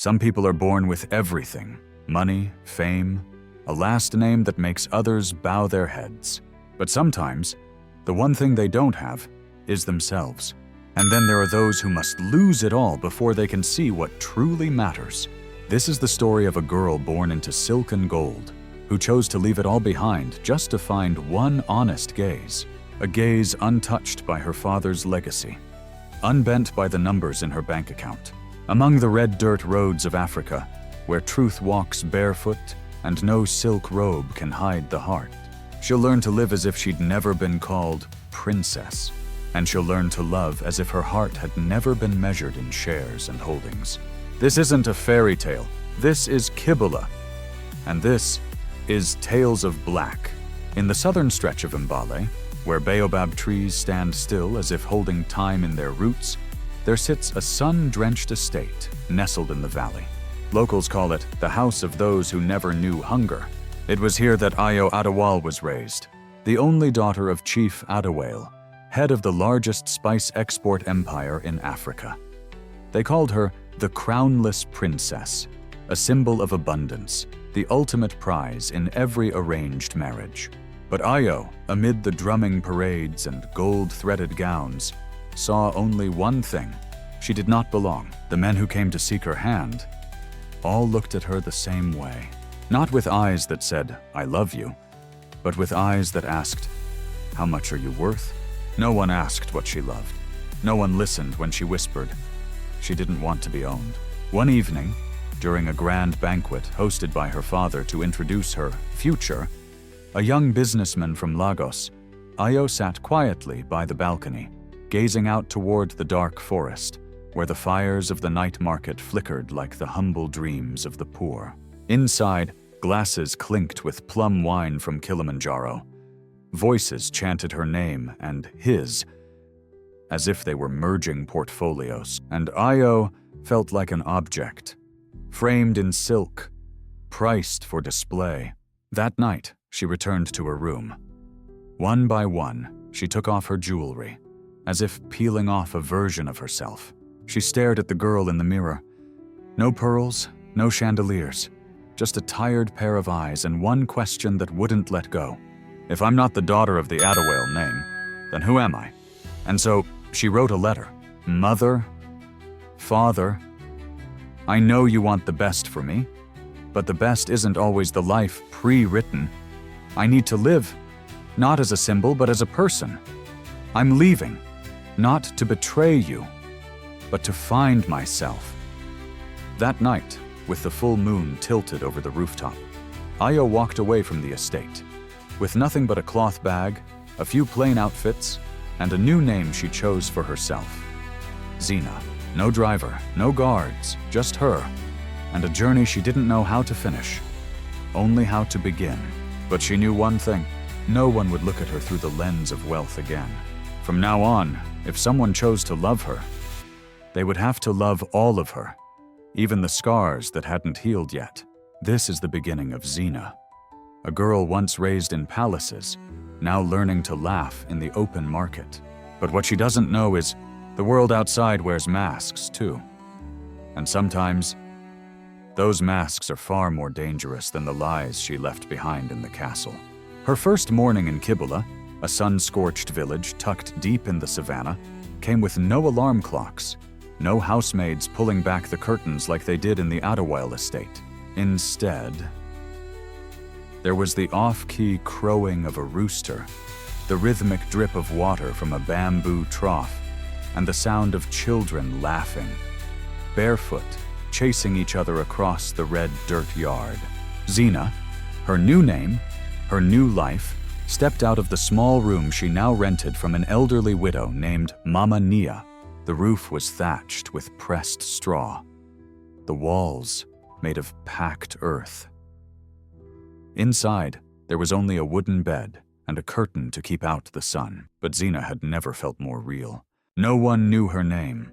Some people are born with everything: money, fame, a last name that makes others bow their heads. But sometimes, the one thing they don't have is themselves. And then there are those who must lose it all before they can see what truly matters. This is the story of a girl born into silk and gold, who chose to leave it all behind just to find one honest gaze, a gaze untouched by her father's legacy, unbent by the numbers in her bank account. Among the red dirt roads of Africa, where truth walks barefoot and no silk robe can hide the heart, she'll learn to live as if she'd never been called princess, and she'll learn to love as if her heart had never been measured in shares and holdings. This isn't a fairy tale, this is Kibbulah, and this is Tales of Black. In the southern stretch of Mbale, where baobab trees stand still as if holding time in their roots, there sits a sun-drenched estate nestled in the valley. Locals call it the house of those who never knew hunger. It was here that Ayo Adewale was raised, the only daughter of Chief Adewale, head of the largest spice export empire in Africa. They called her the Crownless Princess, a symbol of abundance, the ultimate prize in every arranged marriage. But Ayo, amid the drumming parades and gold-threaded gowns, saw only one thing. She did not belong. The men who came to seek her hand all looked at her the same way, not with eyes that said, "I love you," but with eyes that asked, "How much are you worth?" No one asked what she loved. No one listened when she whispered. She didn't want to be owned. One evening, during a grand banquet hosted by her father to introduce her future, a young businessman from Lagos, Ayo sat quietly by the balcony, gazing out toward the dark forest, where the fires of the night market flickered like the humble dreams of the poor. Inside, glasses clinked with plum wine from Kilimanjaro. Voices chanted her name and his, as if they were merging portfolios, and Ayo felt like an object, framed in silk, priced for display. That night, she returned to her room. One by one, she took off her jewelry, as if peeling off a version of herself. She stared at the girl in the mirror. No pearls, no chandeliers, just a tired pair of eyes and one question that wouldn't let go. If I'm not the daughter of the Adewale name, then who am I? And so she wrote a letter. Mother, Father, I know you want the best for me, but the best isn't always the life pre-written. I need to live, not as a symbol, but as a person. I'm leaving, not to betray you, but to find myself. That night, with the full moon tilted over the rooftop, Ayo walked away from the estate, with nothing but a cloth bag, a few plain outfits, and a new name she chose for herself. Zina. No driver, no guards, just her, and a journey she didn't know how to finish, only how to begin. But she knew one thing: no one would look at her through the lens of wealth again. From now on, if someone chose to love her, they would have to love all of her, even the scars that hadn't healed yet. This is the beginning of Zina, a girl once raised in palaces, now learning to laugh in the open market. But what she doesn't know is the world outside wears masks too. And sometimes, those masks are far more dangerous than the lies she left behind in the castle. Her first morning in Kibbulah, a sun-scorched village tucked deep in the savannah, came with no alarm clocks, no housemaids pulling back the curtains like they did in the Adewale estate. Instead, there was the off-key crowing of a rooster, the rhythmic drip of water from a bamboo trough, and the sound of children laughing, barefoot, chasing each other across the red dirt yard. Zina, her new name, her new life, stepped out of the small room she now rented from an elderly widow named Mama Nia. The roof was thatched with pressed straw, the walls made of packed earth. Inside, there was only a wooden bed and a curtain to keep out the sun, but Zina had never felt more real. No one knew her name.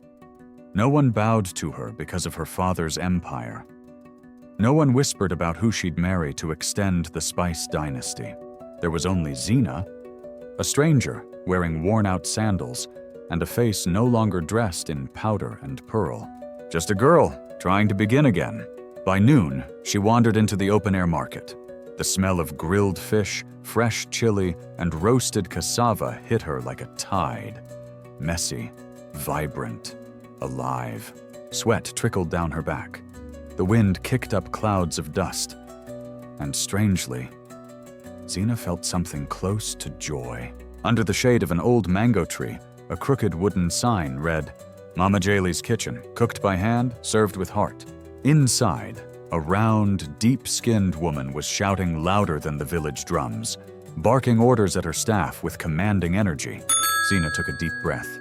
No one bowed to her because of her father's empire. No one whispered about who she'd marry to extend the Spice dynasty. There was only Zina, a stranger wearing worn-out sandals and a face no longer dressed in powder and pearl. Just a girl trying to begin again. By noon, she wandered into the open-air market. The smell of grilled fish, fresh chili, and roasted cassava hit her like a tide. Messy, vibrant, alive. Sweat trickled down her back. The wind kicked up clouds of dust. And strangely, Zina felt something close to joy. Under the shade of an old mango tree, a crooked wooden sign read, "Mama Jaley's Kitchen, cooked by hand, served with heart." Inside, a round, deep-skinned woman was shouting louder than the village drums, barking orders at her staff with commanding energy. Zina took a deep breath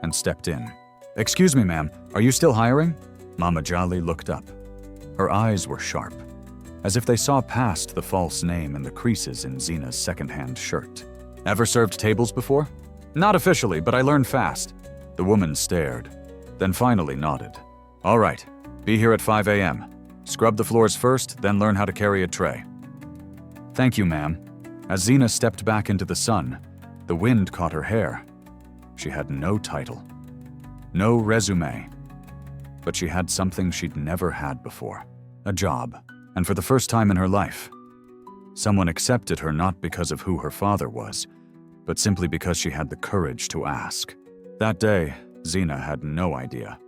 and stepped in. "Excuse me, ma'am, are you still hiring?" Mama Jali looked up. Her eyes were sharp, as if they saw past the false name in the creases in Zina's second-hand shirt. "Ever served tables before?" "Not officially, but I learned fast." The woman stared, then finally nodded. "All right, be here at 5 a.m. Scrub the floors first, then learn how to carry a tray." "Thank you, ma'am." As Zina stepped back into the sun, the wind caught her hair. She had no title, no resume, but she had something she'd never had before, a job. And for the first time in her life, someone accepted her not because of who her father was, but simply because she had the courage to ask. That day, Zina had no idea.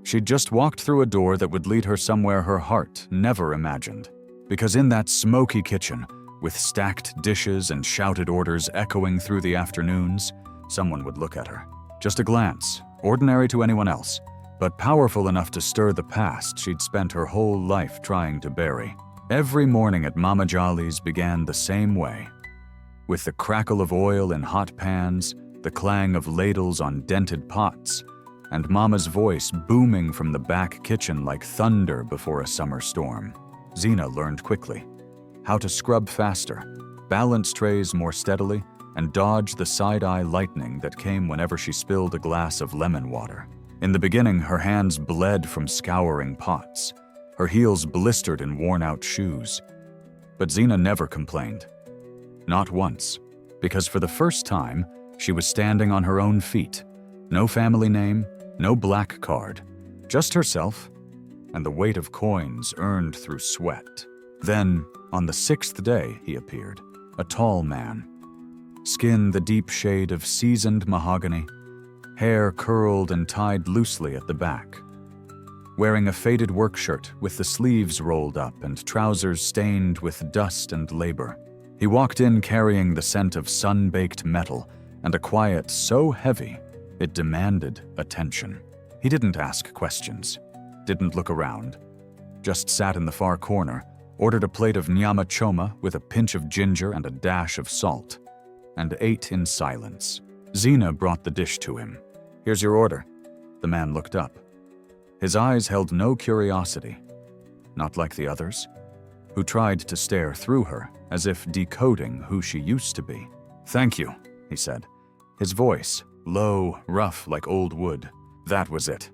She'd just walked through a door that would lead her somewhere her heart never imagined. Because in that smoky kitchen, with stacked dishes and shouted orders echoing through the afternoons, someone would look at her. Just a glance, ordinary to anyone else, but powerful enough to stir the past she'd spent her whole life trying to bury. Every morning at Mama Jali's began the same way, with the crackle of oil in hot pans, the clang of ladles on dented pots, and Mama's voice booming from the back kitchen like thunder before a summer storm. Zina learned quickly how to scrub faster, balance trays more steadily, and dodge the side-eye lightning that came whenever she spilled a glass of lemon water. In the beginning, her hands bled from scouring pots. Her heels blistered in worn-out shoes. But Zina never complained. Not once. Because for the first time, she was standing on her own feet. No family name, no black card. Just herself, and the weight of coins earned through sweat. Then, on the 6th day, he appeared. A tall man. Skin the deep shade of seasoned mahogany, hair curled and tied loosely at the back. Wearing a faded work shirt with the sleeves rolled up and trousers stained with dust and labor. He walked in carrying the scent of sun-baked metal and a quiet so heavy it demanded attention. He didn't ask questions, didn't look around, just sat in the far corner, ordered a plate of nyama choma with a pinch of ginger and a dash of salt, and ate in silence. Zina brought the dish to him. "Here's your order." The man looked up. His eyes held no curiosity, not like the others, who tried to stare through her as if decoding who she used to be. "Thank you," he said. His voice, low, rough like old wood. That was it.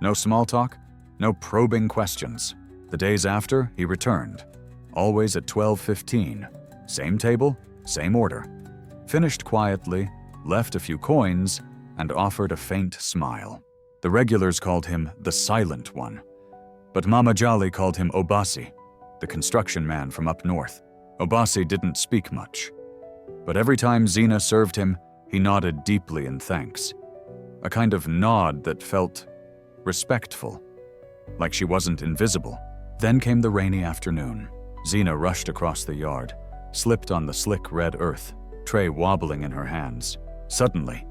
No small talk, no probing questions. The days after, he returned, always at 12:15. Same table, same order. Finished quietly, left a few coins, and offered a faint smile. The regulars called him the Silent One, but Mama Jali called him Obasi, the construction man from up north. Obasi didn't speak much, but every time Zina served him, he nodded deeply in thanks. A kind of nod that felt respectful, like she wasn't invisible. Then came the rainy afternoon. Zina rushed across the yard, slipped on the slick red earth, tray wobbling in her hands. Suddenly,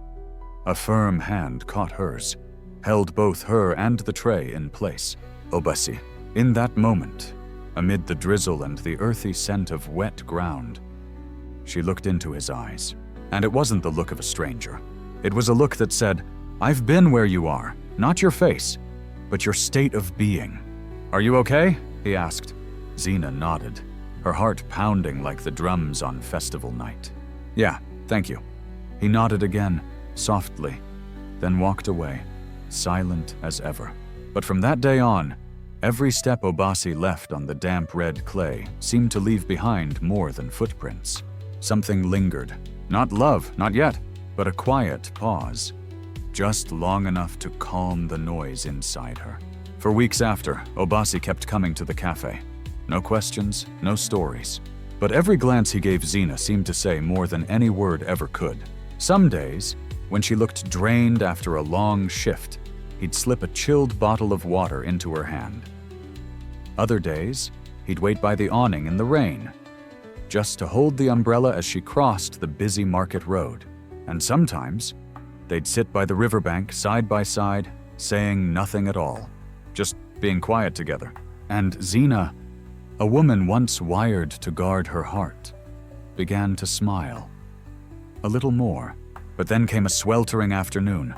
a firm hand caught hers, held both her and the tray in place. Obasi. In that moment, amid the drizzle and the earthy scent of wet ground, she looked into his eyes. And it wasn't the look of a stranger. It was a look that said, "I've been where you are, not your face, but your state of being." "Are you okay?" he asked. Zina nodded, her heart pounding like the drums on festival night. "Yeah, thank you." He nodded again, softly, then walked away, silent as ever. But from that day on, every step Obasi left on the damp red clay seemed to leave behind more than footprints. Something lingered. Not love, not yet, but a quiet pause, just long enough to calm the noise inside her. For weeks after, Obasi kept coming to the cafe. No questions, no stories. But every glance he gave Zina seemed to say more than any word ever could. Some days, when she looked drained after a long shift, he'd slip a chilled bottle of water into her hand. Other days, he'd wait by the awning in the rain, just to hold the umbrella as she crossed the busy market road. And sometimes, they'd sit by the riverbank side by side, saying nothing at all, just being quiet together. And Zina, a woman once wired to guard her heart, began to smile. A little more, but then came a sweltering afternoon,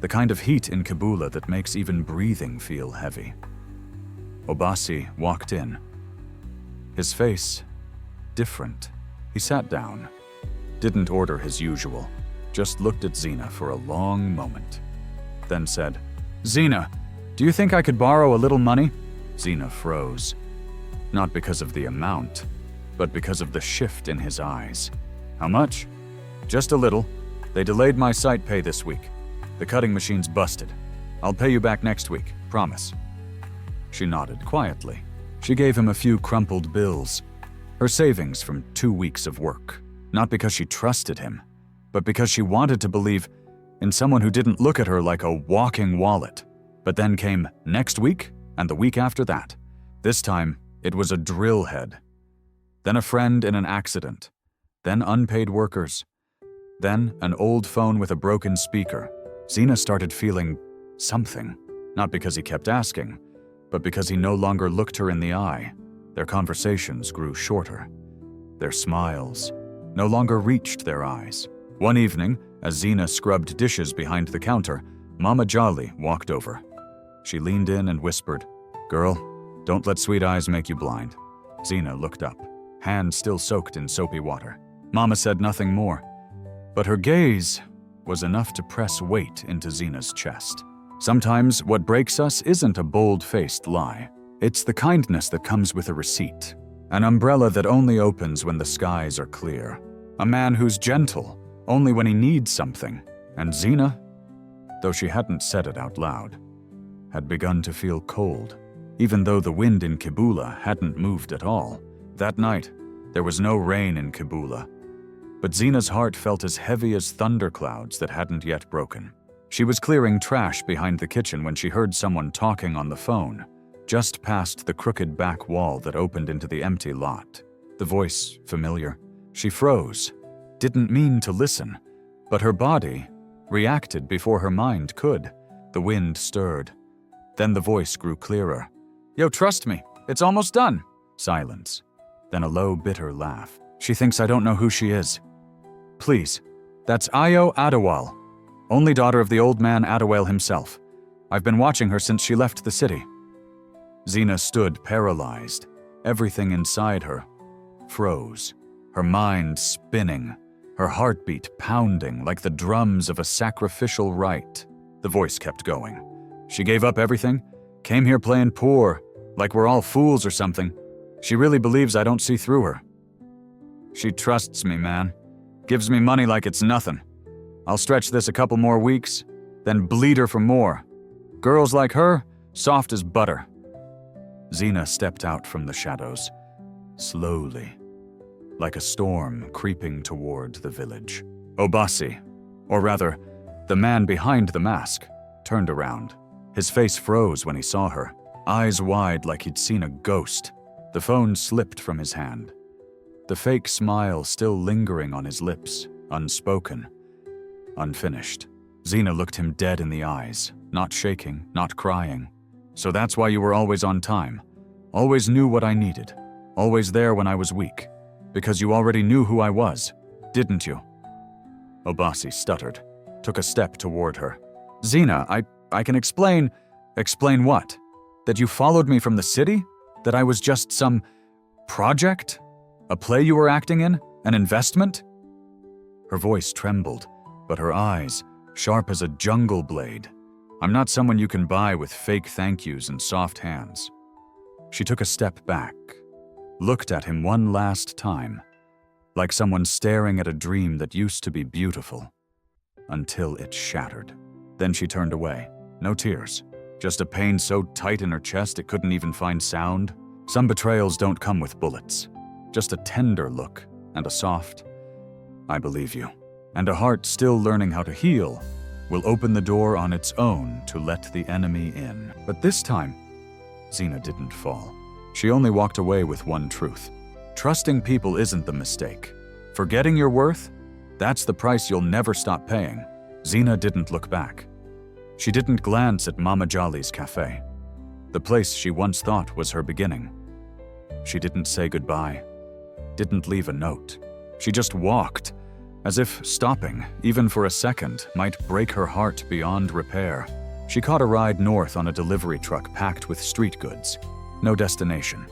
the kind of heat in Kibula that makes even breathing feel heavy. Obasi walked in. His face different. He sat down, didn't order his usual, just looked at Zina for a long moment, then said, "Zina, do you think I could borrow a little money?" Zina froze, not because of the amount, but because of the shift in his eyes. "How much?" "Just a little. They delayed my site pay this week. The cutting machine's busted. I'll pay you back next week, promise." She nodded quietly. She gave him a few crumpled bills, her savings from 2 weeks of work, not because she trusted him, but because she wanted to believe in someone who didn't look at her like a walking wallet. But then came next week and the week after that. This time, it was a drill head. Then a friend in an accident. Then unpaid workers. Then an old phone with a broken speaker. Zina started feeling something, not because he kept asking, but because he no longer looked her in the eye. Their conversations grew shorter. Their smiles no longer reached their eyes. One evening, as Zina scrubbed dishes behind the counter, Mama Jolly walked over. She leaned in and whispered, "Girl, don't let sweet eyes make you blind." Zina looked up, hand still soaked in soapy water. Mama said nothing more, but her gaze was enough to press weight into Zina's chest. Sometimes what breaks us isn't a bold-faced lie. It's the kindness that comes with a receipt, an umbrella that only opens when the skies are clear, a man who's gentle only when he needs something. And Zina, though she hadn't said it out loud, had begun to feel cold, even though the wind in Kibula hadn't moved at all. That night, there was no rain in Kibula, but Zina's heart felt as heavy as thunderclouds that hadn't yet broken. She was clearing trash behind the kitchen when she heard someone talking on the phone, just past the crooked back wall that opened into the empty lot. The voice familiar. She froze, didn't mean to listen, but her body reacted before her mind could. The wind stirred. Then the voice grew clearer. "Yo, trust me, it's almost done." Silence. Then a low, bitter laugh. "She thinks I don't know who she is. Please, that's Ayo Adewale, only daughter of the old man Adewale himself. I've been watching her since she left the city." Zina stood paralyzed. Everything inside her froze, her mind spinning, her heartbeat pounding like the drums of a sacrificial rite. The voice kept going. "She gave up everything, came here playing poor, like we're all fools or something. She really believes I don't see through her. She trusts me, man. Gives me money like it's nothing. I'll stretch this a couple more weeks, then bleed her for more. Girls like her, soft as butter." Zina stepped out from the shadows, slowly, like a storm creeping toward the village. Obasi, or rather, the man behind the mask, turned around. His face froze when he saw her, eyes wide like he'd seen a ghost. The phone slipped from his hand, the fake smile still lingering on his lips, unspoken, unfinished. Zina looked him dead in the eyes, not shaking, not crying. "So that's why you were always on time, always knew what I needed, always there when I was weak, because you already knew who I was, didn't you?" Obasi stuttered, took a step toward her. "Zina, I can explain." "Explain what? That you followed me from the city? That I was just some project? A play you were acting in? An investment?" Her voice trembled, but her eyes, sharp as a jungle blade. "I'm not someone you can buy with fake thank yous and soft hands." She took a step back, looked at him one last time, like someone staring at a dream that used to be beautiful, until it shattered. Then she turned away. No tears, Just a pain so tight in her chest it couldn't even find sound? Some betrayals don't come with bullets. Just a tender look and a soft, "I believe you," and a heart still learning how to heal will open the door on its own to let the enemy in. But this time, Zina didn't fall. She only walked away with one truth. Trusting people isn't the mistake. Forgetting your worth? That's the price you'll never stop paying. Zina didn't look back. She didn't glance at Mama Jolly's cafe, the place she once thought was her beginning. She didn't say goodbye, didn't leave a note. She just walked, as if stopping, even for a second, might break her heart beyond repair. She caught a ride north on a delivery truck packed with street goods. No destination.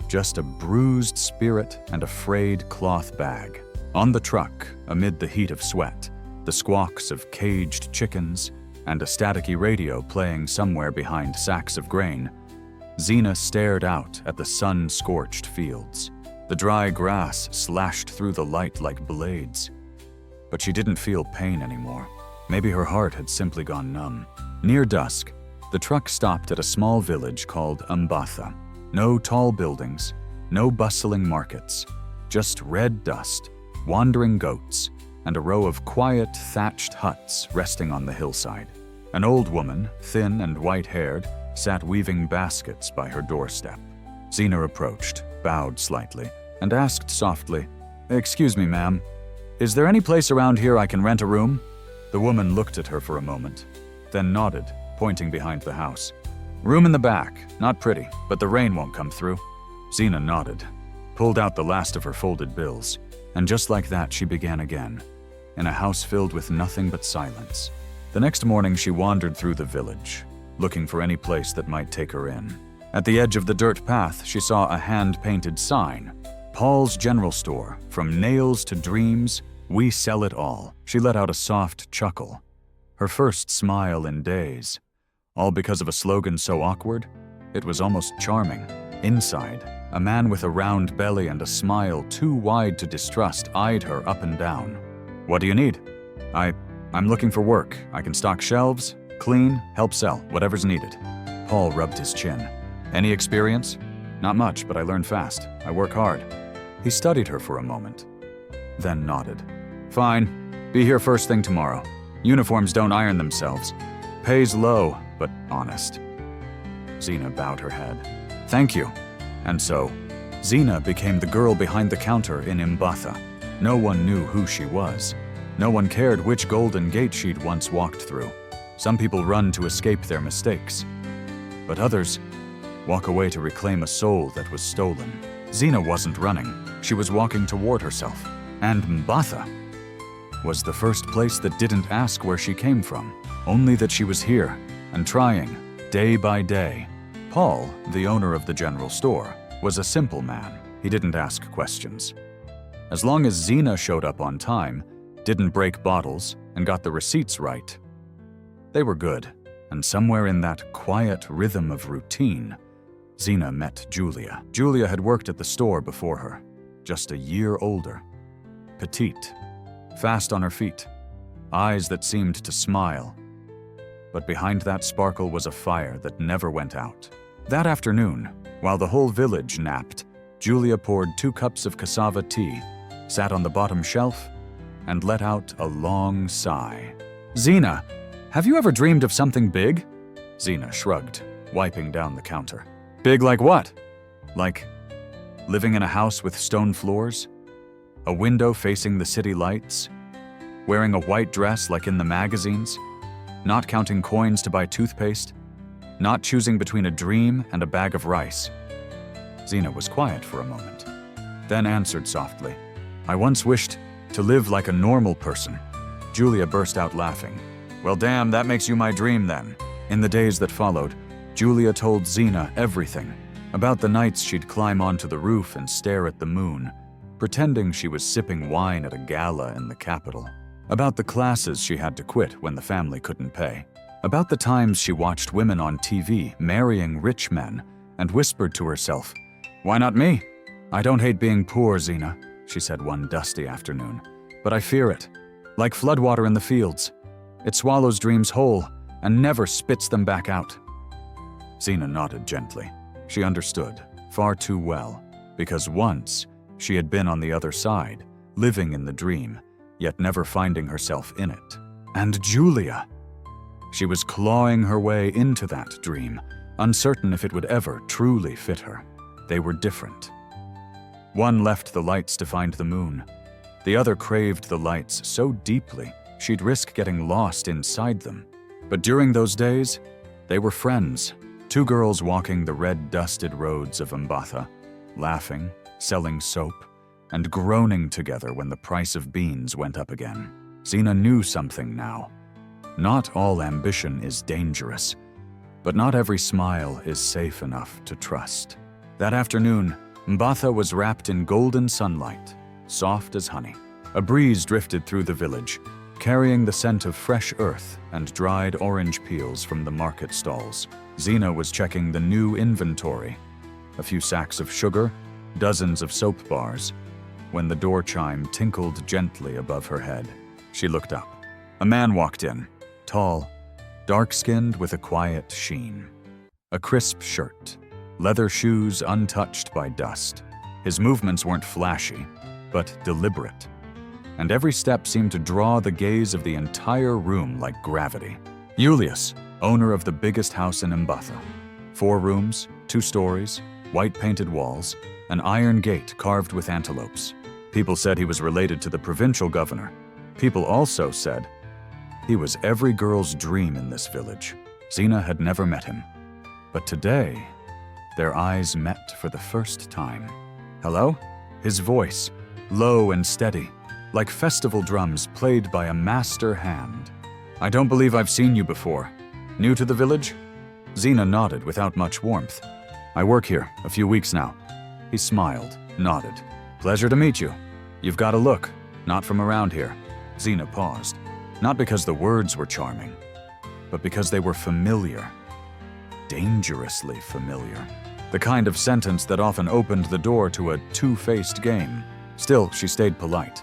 Just a bruised spirit and a frayed cloth bag. On the truck, amid the heat of sweat, the squawks of caged chickens, and a staticky radio playing somewhere behind sacks of grain, Zina stared out at the sun-scorched fields. The dry grass slashed through the light like blades. But she didn't feel pain anymore. Maybe her heart had simply gone numb. Near dusk, the truck stopped at a small village called Umbatha. No tall buildings, no bustling markets, just red dust, wandering goats, and a row of quiet, thatched huts resting on the hillside. An old woman, thin and white-haired, sat weaving baskets by her doorstep. Zina approached, bowed slightly, and asked softly, "Excuse me, ma'am, is there any place around here I can rent a room?" The woman looked at her for a moment, then nodded, pointing behind the house. "Room in the back, not pretty, but the rain won't come through." Zina nodded, pulled out the last of her folded bills, and just like that she began again, in a house filled with nothing but silence. The next morning she wandered through the village, looking for any place that might take her in. At the edge of the dirt path, she saw a hand-painted sign, "Paul's General Store, from nails to dreams, we sell it all." She let out a soft chuckle, her first smile in days. All because of a slogan so awkward, it was almost charming. Inside, a man with a round belly and a smile too wide to distrust eyed her up and down. "What do you need?" I'm looking for work. I can stock shelves, clean, help sell, whatever's needed." Paul rubbed his chin. "Any experience?" "Not much, but I learn fast. I work hard." He studied her for a moment, then nodded. "Fine. Be here first thing tomorrow. Uniforms don't iron themselves. Pays low, but honest." Zina bowed her head. "Thank you." And so, Zina became the girl behind the counter in Umbatha. No one knew who she was. No one cared which golden gate she'd once walked through. Some people run to escape their mistakes, but others walk away to reclaim a soul that was stolen. Zina wasn't running. She was walking toward herself. And Umbatha was the first place that didn't ask where she came from, only that she was here and trying, day by day. Paul, the owner of the general store, was a simple man. He didn't ask questions. As long as Zina showed up on time, didn't break bottles, and got the receipts right, they were good. And somewhere in that quiet rhythm of routine, Zina met Julia. Julia had worked at the store before her, just a year older. Petite, fast on her feet, eyes that seemed to smile. But behind that sparkle was a fire that never went out. That afternoon, while the whole village napped, Julia poured 2 cups of cassava tea, sat on the bottom shelf, and let out a long sigh. "Zina, have you ever dreamed of something big?" Zina shrugged, wiping down the counter. "Big like what?" "Like living in a house with stone floors, a window facing the city lights, wearing a white dress like in the magazines, not counting coins to buy toothpaste, not choosing between a dream and a bag of rice." Zina was quiet for a moment, then answered softly, "I once wished to live like a normal person." Julia burst out laughing. "Well, damn, that makes you my dream then." In the days that followed, Julia told Zina everything, about the nights she'd climb onto the roof and stare at the moon, pretending she was sipping wine at a gala in the capital, about the classes she had to quit when the family couldn't pay, about the times she watched women on TV marrying rich men and whispered to herself, "Why not me? I don't hate being poor, Zina," she said one dusty afternoon, "but I fear it. Like floodwater in the fields. It swallows dreams whole and never spits them back out." Zina nodded gently. She understood, far too well, because once she had been on the other side, living in the dream, yet never finding herself in it. And Julia! She was clawing her way into that dream, uncertain if it would ever truly fit her. They were different. One left the lights to find the moon. The other craved the lights so deeply she'd risk getting lost inside them. But during those days, they were friends. Two girls walking the red-dusted roads of Mbatha, laughing, selling soap, and groaning together when the price of beans went up again. Zina knew something now. Not all ambition is dangerous, but not every smile is safe enough to trust. That afternoon, Mbatha was wrapped in golden sunlight, soft as honey. A breeze drifted through the village, carrying the scent of fresh earth and dried orange peels from the market stalls. Zina was checking the new inventory, a few sacks of sugar, dozens of soap bars, when the door chime tinkled gently above her head. She looked up. A man walked in, tall, dark-skinned with a quiet sheen. A crisp shirt, leather shoes untouched by dust. His movements weren't flashy, but deliberate, and every step seemed to draw the gaze of the entire room like gravity. Julius, owner of the biggest house in Mbatha. 4 rooms, 2 stories, white-painted walls, an iron gate carved with antelopes. People said he was related to the provincial governor. People also said he was every girl's dream in this village. Zina had never met him. But today, their eyes met for the first time. Hello? His voice, low and steady, like festival drums played by a master hand. I don't believe I've seen you before. New to the village? Zina nodded without much warmth. I work here, a few weeks now. He smiled, nodded. Pleasure to meet you. You've got a look, not from around here. Zina paused, not because the words were charming, but because they were familiar. Dangerously familiar. The kind of sentence that often opened the door to a two-faced game. Still, she stayed polite.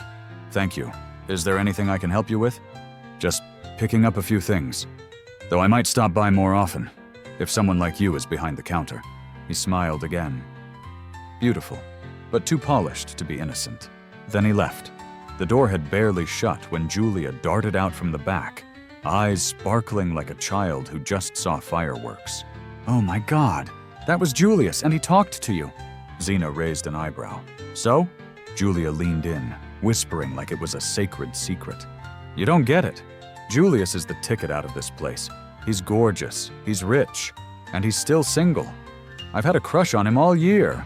Thank you. Is there anything I can help you with? Just picking up a few things. Though I might stop by more often, if someone like you is behind the counter. He smiled again. Beautiful, but too polished to be innocent. Then he left. The door had barely shut when Julia darted out from the back, eyes sparkling like a child who just saw fireworks. Oh my God, that was Julius, and he talked to you. Zina raised an eyebrow. So? Julia leaned in, whispering like it was a sacred secret. You don't get it. Julius is the ticket out of this place. He's gorgeous, he's rich, and he's still single. I've had a crush on him all year.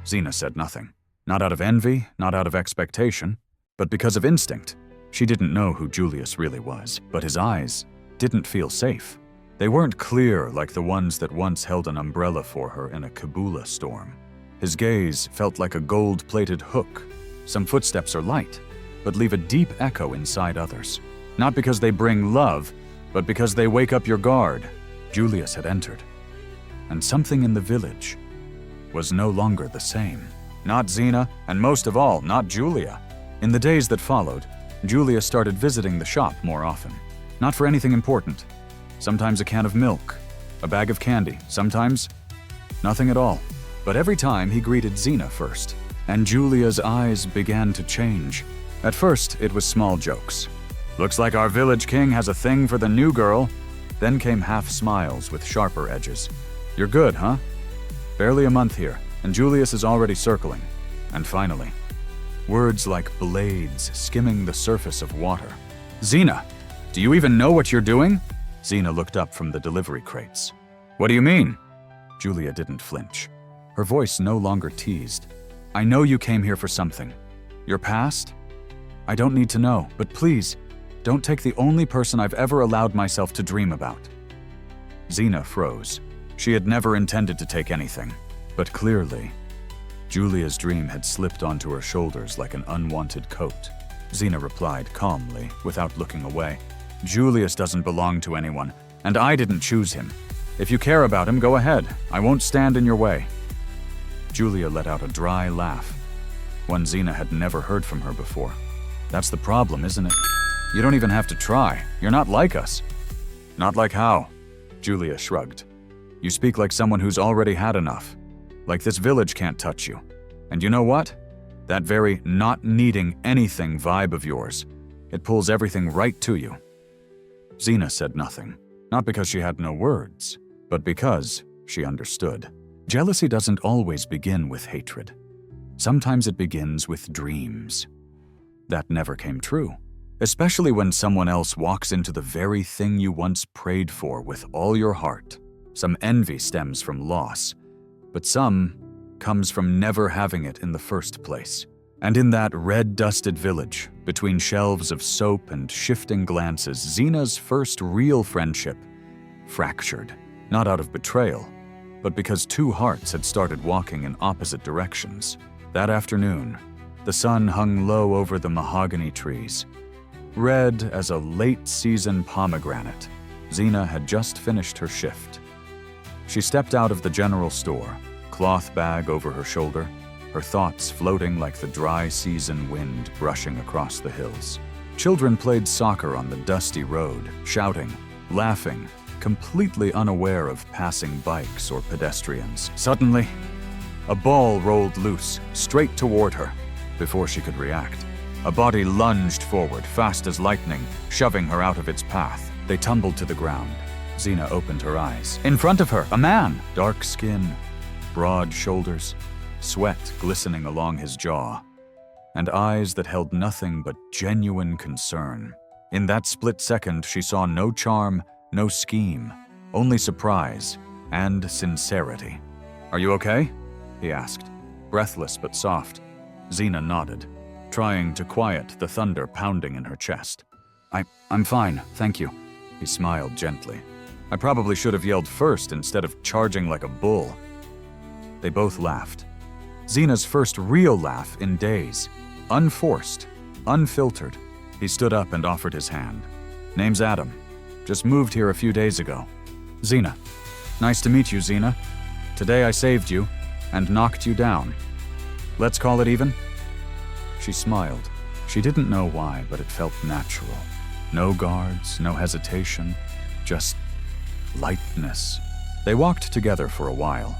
Zina said nothing. Not out of envy, not out of expectation, but because of instinct. She didn't know who Julius really was, but his eyes didn't feel safe. They weren't clear like the ones that once held an umbrella for her in a Kabula storm. His gaze felt like a gold-plated hook. Some footsteps are light, but leave a deep echo inside others. Not because they bring love, but because they wake up your guard. Julius had entered, and something in the village was no longer the same. Not Zina, and most of all, not Julia. In the days that followed, Julia started visiting the shop more often. Not for anything important. Sometimes a can of milk, a bag of candy, sometimes nothing at all. But every time he greeted Zina first, and Julia's eyes began to change. At first, it was small jokes. Looks like our village king has a thing for the new girl. Then came half smiles with sharper edges. You're good, huh? Barely a month here, and Julius is already circling. And finally, words like blades skimming the surface of water. Zina, do you even know what you're doing? Zina looked up from the delivery crates. What do you mean? Julia didn't flinch. Her voice no longer teased. I know you came here for something. Your past? I don't need to know, but please, don't take the only person I've ever allowed myself to dream about. Zina froze. She had never intended to take anything, but clearly, Julia's dream had slipped onto her shoulders like an unwanted coat. Zina replied calmly, without looking away. Julius doesn't belong to anyone, and I didn't choose him. If you care about him, go ahead. I won't stand in your way. Julia let out a dry laugh, one Zina had never heard from her before. That's the problem, isn't it? You don't even have to try. You're not like us. Not like how? Julia shrugged. You speak like someone who's already had enough. Like this village can't touch you. And you know what? That very not needing anything vibe of yours, it pulls everything right to you." Zina said nothing, not because she had no words, but because she understood. Jealousy doesn't always begin with hatred. Sometimes it begins with dreams. That never came true, especially when someone else walks into the very thing you once prayed for with all your heart. Some envy stems from loss, but some comes from never having it in the first place. And in that red-dusted village, between shelves of soap and shifting glances, Zina's first real friendship fractured, not out of betrayal, but because two hearts had started walking in opposite directions. That afternoon, the sun hung low over the mahogany trees. Red as a late-season pomegranate, Zina had just finished her shift. She stepped out of the general store, cloth bag over her shoulder, her thoughts floating like the dry season wind brushing across the hills. Children played soccer on the dusty road, shouting, laughing, completely unaware of passing bikes or pedestrians. Suddenly, a ball rolled loose, straight toward her. Before she could react, a body lunged forward, fast as lightning, shoving her out of its path. They tumbled to the ground. Zina opened her eyes. In front of her, a man, dark skin, broad shoulders, sweat glistening along his jaw, and eyes that held nothing but genuine concern. In that split second, she saw no charm, no scheme, only surprise and sincerity. "Are you okay?" he asked, breathless but soft. Zina nodded, trying to quiet the thunder pounding in her chest. I'm fine, thank you," he smiled gently. "I probably should have yelled first instead of charging like a bull." They both laughed. Zina's first real laugh in days. Unforced, unfiltered. He stood up and offered his hand. "Name's Adam. Just moved here a few days ago." "Zina. Nice to meet you, Zina. Today I saved you and knocked you down. Let's call it even?" She smiled. She didn't know why, but it felt natural. No guards, no hesitation, just lightness. They walked together for a while.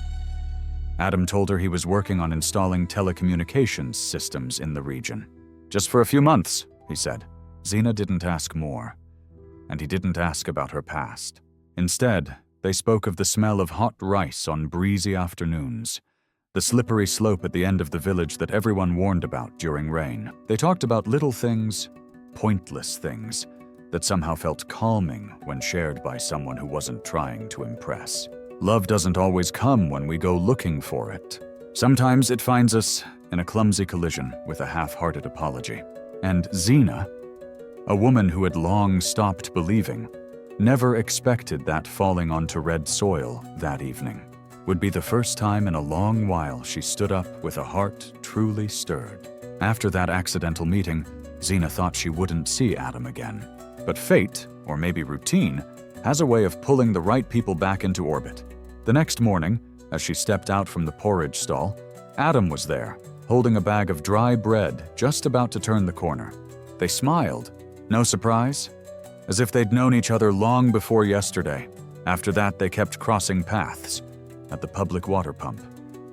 Adam told her he was working on installing telecommunications systems in the region. "Just for a few months," he said. Zina didn't ask more, and he didn't ask about her past. Instead, they spoke of the smell of hot rice on breezy afternoons, the slippery slope at the end of the village that everyone warned about during rain. They talked about little things, pointless things, that somehow felt calming when shared by someone who wasn't trying to impress. Love doesn't always come when we go looking for it. Sometimes it finds us in a clumsy collision with a half-hearted apology. And Zina, a woman who had long stopped believing, never expected that falling onto red soil that evening would be the first time in a long while she stood up with a heart truly stirred. After that accidental meeting, Zina thought she wouldn't see Adam again. But fate, or maybe routine, has a way of pulling the right people back into orbit. The next morning, as she stepped out from the porridge stall, Adam was there, holding a bag of dry bread, just about to turn the corner. They smiled. No surprise? As if they'd known each other long before yesterday. After that, they kept crossing paths at the public water pump,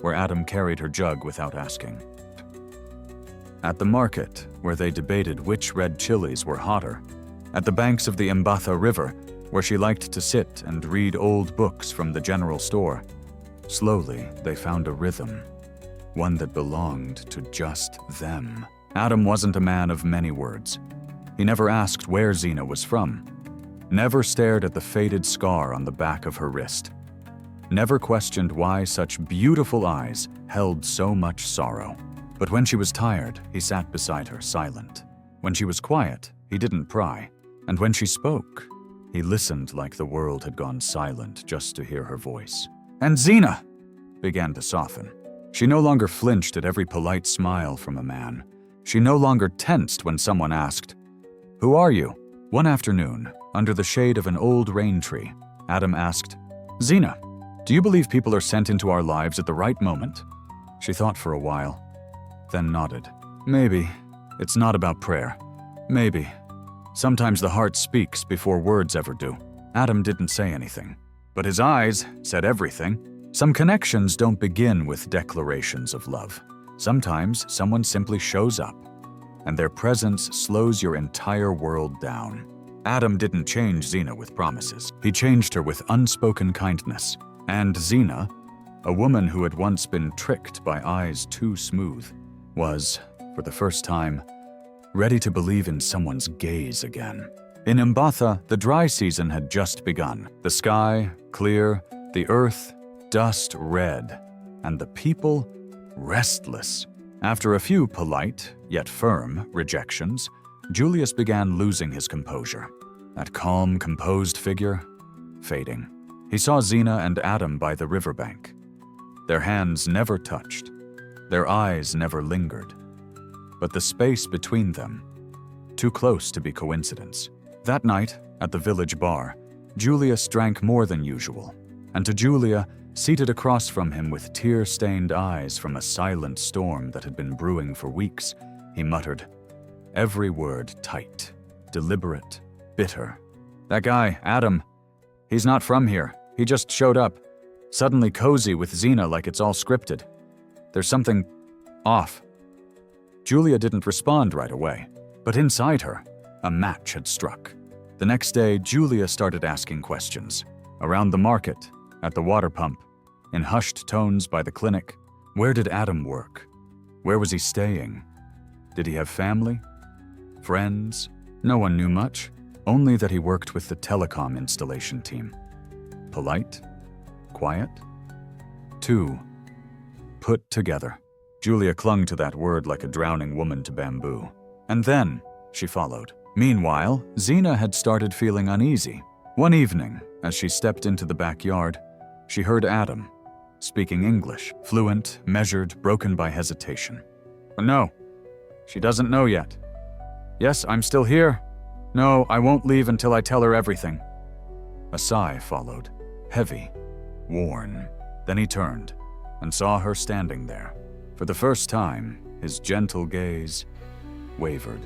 where Adam carried her jug without asking. At the market, where they debated which red chilies were hotter. At the banks of the Mbatha River, where she liked to sit and read old books from the general store. Slowly, they found a rhythm, one that belonged to just them. Adam wasn't a man of many words. He never asked where Zina was from, never stared at the faded scar on the back of her wrist, never questioned why such beautiful eyes held so much sorrow. But when she was tired, he sat beside her, silent. When she was quiet, he didn't pry. And when she spoke, he listened like the world had gone silent just to hear her voice. And Zina began to soften. She no longer flinched at every polite smile from a man. She no longer tensed when someone asked, "Who are you?" One afternoon, under the shade of an old rain tree, Adam asked, "Zina, do you believe people are sent into our lives at the right moment?" She thought for a while, then nodded. "Maybe. It's not about prayer. Maybe. Sometimes the heart speaks before words ever do." Adam didn't say anything, But his eyes said everything. Some connections don't begin with declarations of love. Sometimes someone simply shows up, and their presence slows your entire world down. Adam didn't change Zina with promises. He changed her with unspoken kindness. And Zina, a woman who had once been tricked by eyes too smooth, was, for the first time, ready to believe in someone's gaze again. In Mbatha, the dry season had just begun. The sky, clear, the earth, dust red, and the people, restless. After a few polite, yet firm, rejections, Julius began losing his composure. That calm, composed figure, fading. He saw Zina and Adam by the riverbank. Their hands never touched. Their eyes never lingered. But the space between them, too close to be coincidence. That night, at the village bar, Julius drank more than usual, and to Julia, seated across from him with tear-stained eyes from a silent storm that had been brewing for weeks, he muttered, every word tight, deliberate, bitter. That guy, Adam, he's not from here. He just showed up, suddenly cozy with Zina like it's all scripted. There's something off. Julia didn't respond right away, but inside her, a match had struck. The next day, Julia started asking questions. Around the market, at the water pump, in hushed tones by the clinic. Where did Adam work? Where was he staying? Did he have family? Friends? No one knew much, only that he worked with the telecom installation team. Polite? Quiet? Two. Put together. Julia clung to that word like a drowning woman to bamboo. And then, she followed. Meanwhile, Zina had started feeling uneasy. One evening, as she stepped into the backyard, she heard Adam, speaking English, fluent, measured, broken by hesitation. No, she doesn't know yet. Yes, I'm still here. No, I won't leave until I tell her everything. A sigh followed, heavy, worn. Then he turned and saw her standing there. For the first time, his gentle gaze wavered.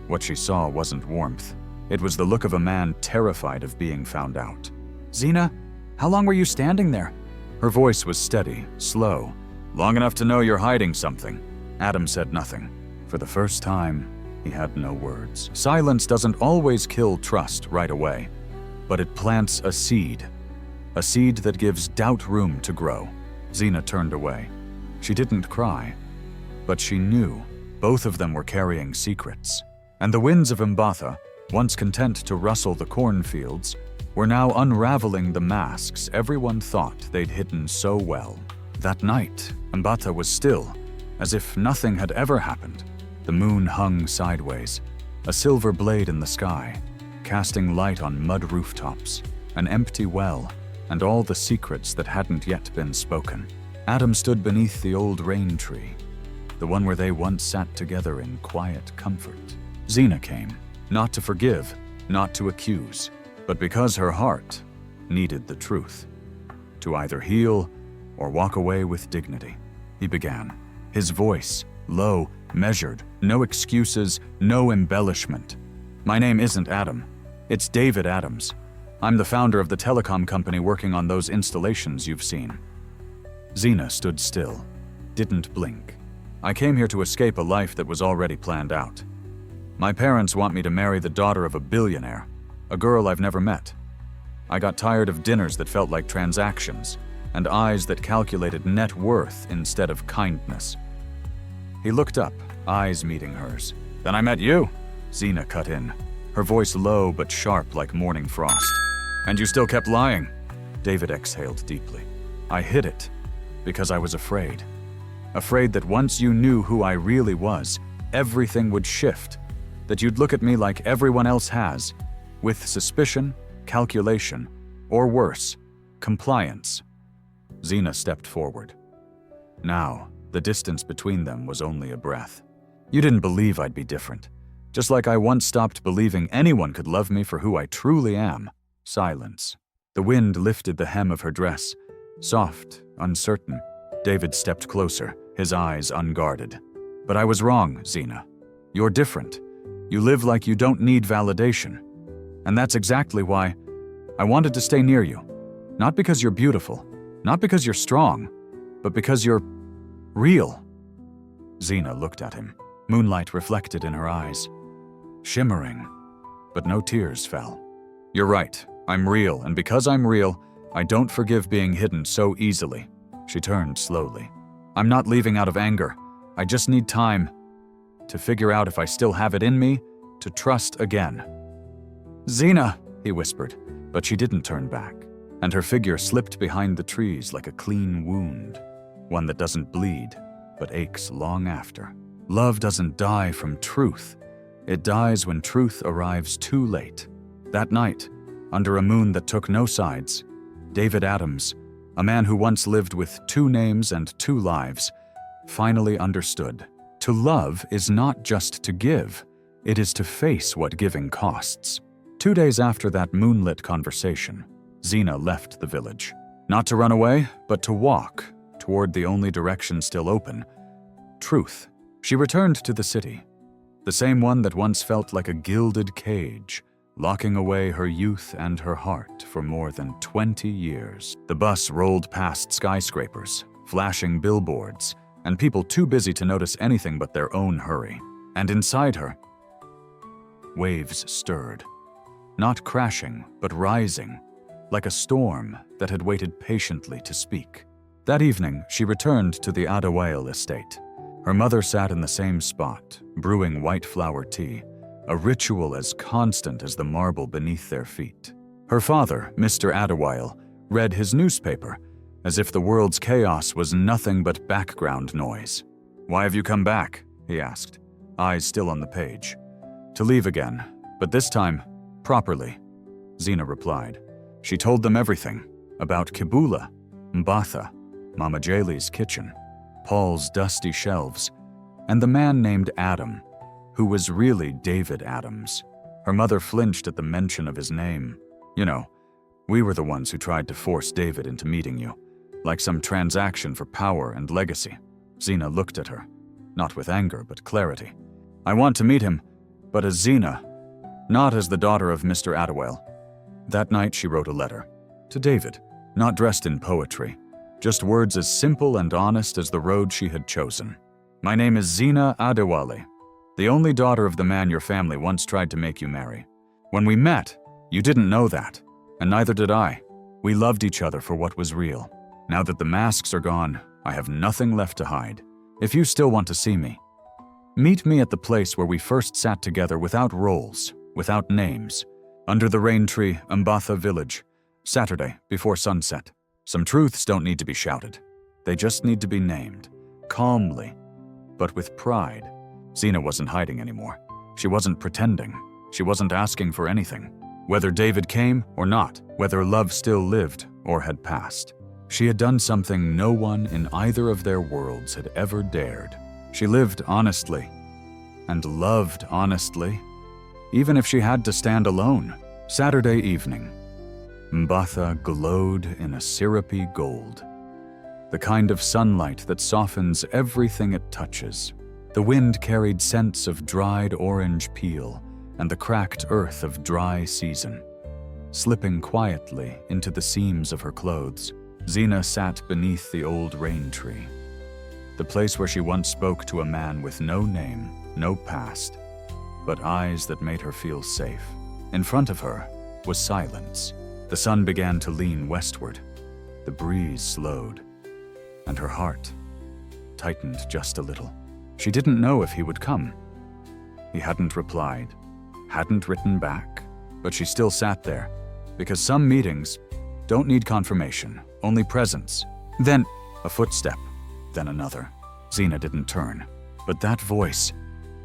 What she saw wasn't warmth. It was the look of a man terrified of being found out. Zina, how long were you standing there? Her voice was steady, slow. Long enough to know you're hiding something. Adam said nothing. For the first time, he had no words. Silence doesn't always kill trust right away, but it plants a seed that gives doubt room to grow. Zina turned away. She didn't cry, but she knew both of them were carrying secrets. And the winds of Mbatha, once content to rustle the cornfields, were now unraveling the masks everyone thought they'd hidden so well. That night, Mbatha was still, as if nothing had ever happened. The moon hung sideways, a silver blade in the sky, casting light on mud rooftops, an empty well, and all the secrets that hadn't yet been spoken. Adam stood beneath the old rain tree, the one where they once sat together in quiet comfort. Zina came, not to forgive, not to accuse, but because her heart needed the truth, to either heal or walk away with dignity. He began, his voice low, measured, no excuses, no embellishment. My name isn't Adam. It's David Adams. I'm the founder of the telecom company working on those installations you've seen. Zina stood still, didn't blink. I came here to escape a life that was already planned out. My parents want me to marry the daughter of a billionaire, a girl I've never met. I got tired of dinners that felt like transactions, and eyes that calculated net worth instead of kindness. He looked up, eyes meeting hers. Then I met you, Zina cut in, her voice low but sharp like morning frost. And you still kept lying. David exhaled deeply. I hid it because I was afraid. Afraid that once you knew who I really was, everything would shift, that you'd look at me like everyone else has, with suspicion, calculation, or worse, compliance. Zina stepped forward. Now, the distance between them was only a breath. You didn't believe I'd be different, just like I once stopped believing anyone could love me for who I truly am. Silence. The wind lifted the hem of her dress, soft, uncertain. David stepped closer, his eyes unguarded. But I was wrong, Zina. You're different. You live like you don't need validation. And that's exactly why I wanted to stay near you. Not because you're beautiful, not because you're strong, but because you're real. Zina looked at him, moonlight reflected in her eyes, shimmering, but no tears fell. You're right, I'm real, and because I'm real, I don't forgive being hidden so easily. She turned slowly. I'm not leaving out of anger. I just need time to figure out if I still have it in me to trust again. Zina, he whispered, but she didn't turn back, and her figure slipped behind the trees like a clean wound, one that doesn't bleed, but aches long after. Love doesn't die from truth. It dies when truth arrives too late. That night, under a moon that took no sides, David Adams, a man who once lived with 2 names and 2 lives, finally understood. To love is not just to give, it is to face what giving costs. 2 days after that moonlit conversation, Zina left the village. Not to run away, but to walk toward the only direction still open, truth. She returned to the city, the same one that once felt like a gilded cage, locking away her youth and her heart for more than 20 years. The bus rolled past skyscrapers, flashing billboards, and people too busy to notice anything but their own hurry. And inside her, waves stirred, not crashing, but rising, like a storm that had waited patiently to speak. That evening, she returned to the Adawail estate. Her mother sat in the same spot, brewing white flower tea, a ritual as constant as the marble beneath their feet. Her father, Mr. Adawail, read his newspaper, as if the world's chaos was nothing but background noise. Why have you come back? He asked, eyes still on the page. To leave again, but this time, properly, Zina replied. She told them everything, about Kibula, Mbatha, Mama Jaylee's kitchen, Paul's dusty shelves, and the man named Adam, who was really David Adams. Her mother flinched at the mention of his name. You know, we were the ones who tried to force David into meeting you, like some transaction for power and legacy. Zina looked at her, not with anger, but clarity. I want to meet him, but as Zina, not as the daughter of Mr. Adawail. That night she wrote a letter, to David, not dressed in poetry, just words as simple and honest as the road she had chosen. My name is Zina Adewale, the only daughter of the man your family once tried to make you marry. When we met, you didn't know that, and neither did I. We loved each other for what was real. Now that the masks are gone, I have nothing left to hide. If you still want to see me, meet me at the place where we first sat together without roles, without names, under the rain tree, Mbatha village, Saturday before sunset. Some truths don't need to be shouted. They just need to be named, calmly, but with pride. Zina wasn't hiding anymore. She wasn't pretending. She wasn't asking for anything. Whether David came or not, whether love still lived or had passed. She had done something no one in either of their worlds had ever dared. She lived honestly and loved honestly, even if she had to stand alone. Saturday evening, Mbatha glowed in a syrupy gold, the kind of sunlight that softens everything it touches. The wind carried scents of dried orange peel and the cracked earth of dry season. Slipping quietly into the seams of her clothes, Zina sat beneath the old rain tree, the place where she once spoke to a man with no name, no past, but eyes that made her feel safe. In front of her was silence. The sun began to lean westward. The breeze slowed, and her heart tightened just a little. She didn't know if he would come. He hadn't replied, hadn't written back, but she still sat there, because some meetings don't need confirmation, only presence. Then a footstep, then another. Zina didn't turn, but that voice,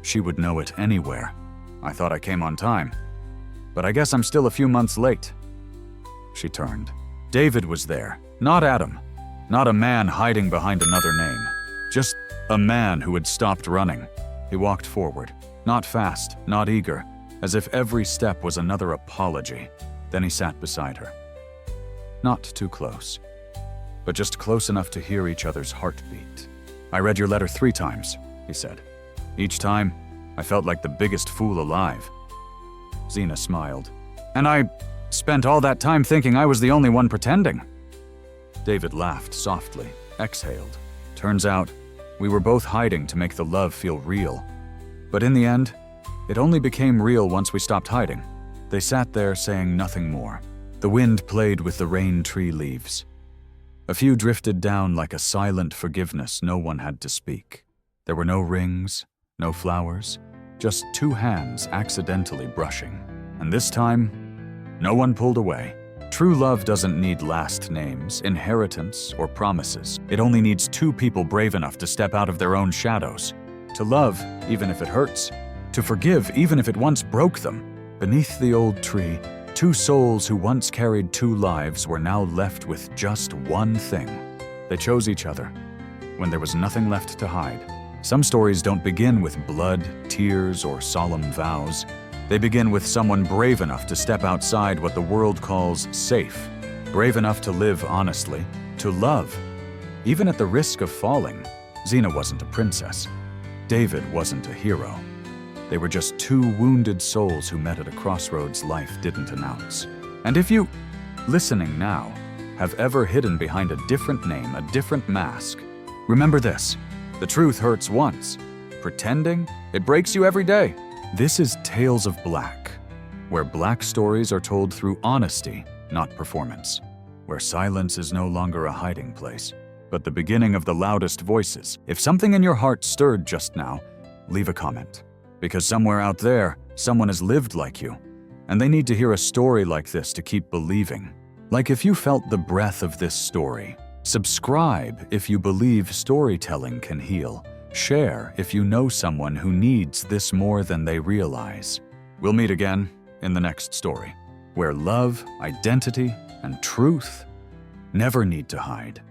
she would know it anywhere. I thought I came on time, but I guess I'm still a few months late. She turned. David was there, not Adam, not a man hiding behind another name, just a man who had stopped running. He walked forward, not fast, not eager, as if every step was another apology. Then he sat beside her. Not too close, but just close enough to hear each other's heartbeat. I read your letter 3 times, he said. Each time, I felt like the biggest fool alive. Zina smiled. And I Spent all that time thinking I was the only one pretending." David laughed softly, exhaled. Turns out, we were both hiding to make the love feel real. But in the end, it only became real once we stopped hiding. They sat there saying nothing more. The wind played with the rain tree leaves. A few drifted down like a silent forgiveness no one had to speak. There were no rings, no flowers, just two hands accidentally brushing. And this time, no one pulled away. True love doesn't need last names, inheritance, or promises. It only needs two people brave enough to step out of their own shadows. To love, even if it hurts. To forgive, even if it once broke them. Beneath the old tree, two souls who once carried two lives were now left with just one thing. They chose each other when there was nothing left to hide. Some stories don't begin with blood, tears, or solemn vows. They begin with someone brave enough to step outside what the world calls safe, brave enough to live honestly, to love, even at the risk of falling. Zina wasn't a princess. David wasn't a hero. They were just two wounded souls who met at a crossroads life didn't announce. And if you, listening now, have ever hidden behind a different name, a different mask, remember this: the truth hurts once. Pretending, it breaks you every day. This is Tales of Black, where black stories are told through honesty, not performance, where silence is no longer a hiding place, but the beginning of the loudest voices. If something in your heart stirred just now, leave a comment, because somewhere out there, someone has lived like you, and they need to hear a story like this to keep believing. Like if you felt the breath of this story. Subscribe if you believe storytelling can heal. Share if you know someone who needs this more than they realize. We'll meet again in the next story, where love, identity, and truth never need to hide.